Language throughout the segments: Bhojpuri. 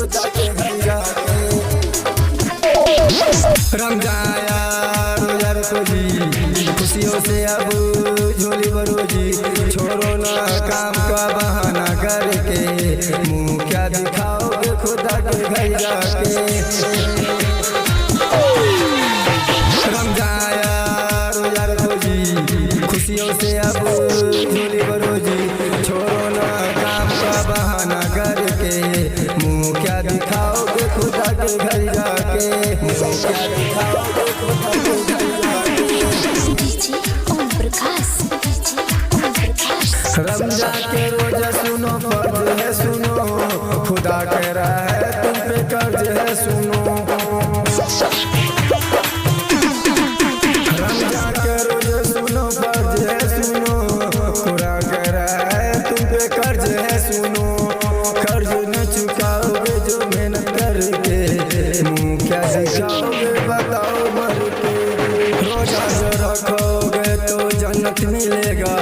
खुदा के घर जाके रमजान यार यार को जी खुशियों से अब झोली बरोजी छोड़ो ना काम का बहाना करके मुँह क्या दिखाओगे खुदा के घर जाके रमजान यार को जी खुशियों से अब झोली बरोजी छोड़ो ना काम का बहाना करके मुँह क्या दिखाओगे खुदा के घर जाके मुँह क्या दिखाओगे खुदा के घर जाके डीजे ओम प्रकाश रमजान के रोजा सुनो फर्ज है सुनो खुदा कह रहा है तुम पे कर्ज है सुनो रमजान के रोजा सुनो फर्ज है सुनो खुदा कह रहा है तुम पे कर्ज है सुनो कर्ज न चुकाओगे जो मेहनत करके मुँह क्या दिखाओगे बताओ मर के रोजा जो रखोगे तो जन्नत मिलेगा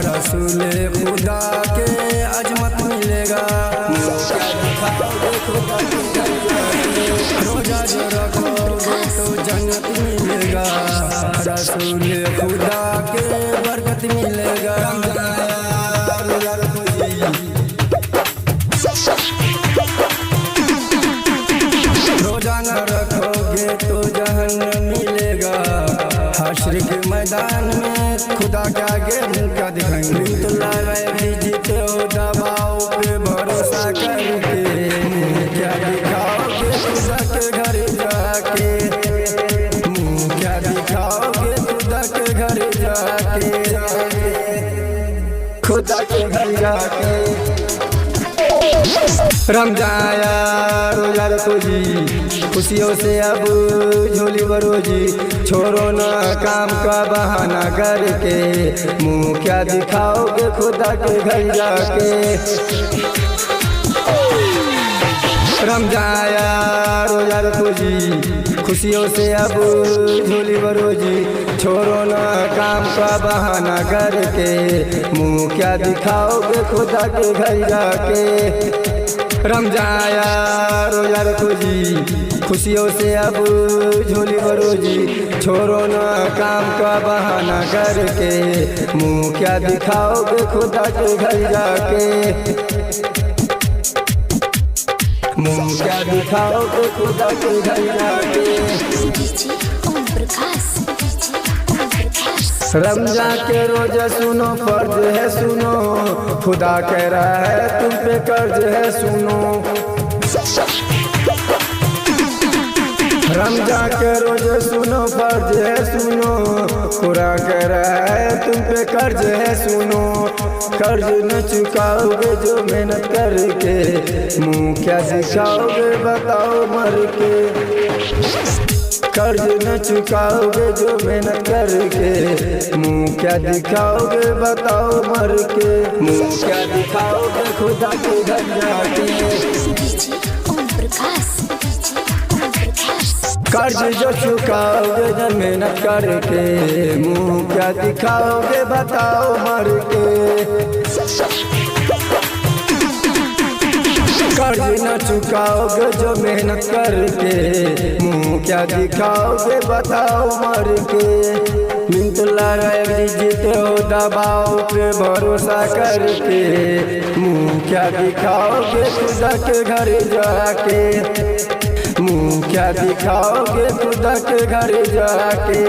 रसूले खुदा के अजमत मिलेगा क्या दिखाओगे खुदा के घर जाके रोजा जो रखोगे तो जन्नत मिलेगा रसूले खुदा के बरकत मिलेगा रोजा न रखोगे तो जहन्नम मिलेगा हश्र के मैदान में खुदा के आगे मुँह क्या दिखाएंगे तो लगाए जीते हो दबाव पे भरोसा करके मुँह क्या दिखाओगे खुदा के घर जाके मुँह क्या दिखाओगे खुदा के घर जाके खुदा के घर जाके रमजान यार को जी खुशियों से अब झोली बरोजी छोड़ो ना काम का बहाना करके मुँह क्या दिखाओगे खुदा के घर जाके रमजान यार को जी खुशियों से अब झोली बरोजी छोड़ो ना काम का बहाना करके मुँह क्या दिखाओगे खुदा के घर जाके रमजान यार को जी खुशियों से अब झोली बरोजी छोड़ो ना काम का बहाना करके मुँह क्या दिखाओगे खुदा के घर जाके मुँह क्या दिखाओगे खुदा के घर जाके डीजे ओम प्रकाश रमजान के रोजा सुनो फर्ज है सुनो खुदा कह रहा है तुम पे कर्ज है सुनो रमजान के रोजे सुनो फर्ज है सुनो खुदा कह रहा है तुम पे कर्ज है सुनो कर्ज न चुकाओगे जो मेहनत करके मुँह क्या दिखाओगे बताओ मर के कर्ज न चुकाओगे जो मेहनत करके मुँह क्या दिखाओगे बताओ मर के मुँह क्या दिखाओगे खुदा के घर जाके डीजे ओम प्रकाश कर्ज जो चुकाओगे जो मेहनत करके मुँह क्या दिखाओगे बताओ मर के कर्ज न चुकाओगे जो मेहनत करके मुँह क्या दिखाओगे बताओ मर के मिनट लगाए जीते हो दबाव पे भरोसा करके मुँह क्या दिखाओगे खुदा के घर जाके मुँह क्या दिखाओगे खुदा के घर जाके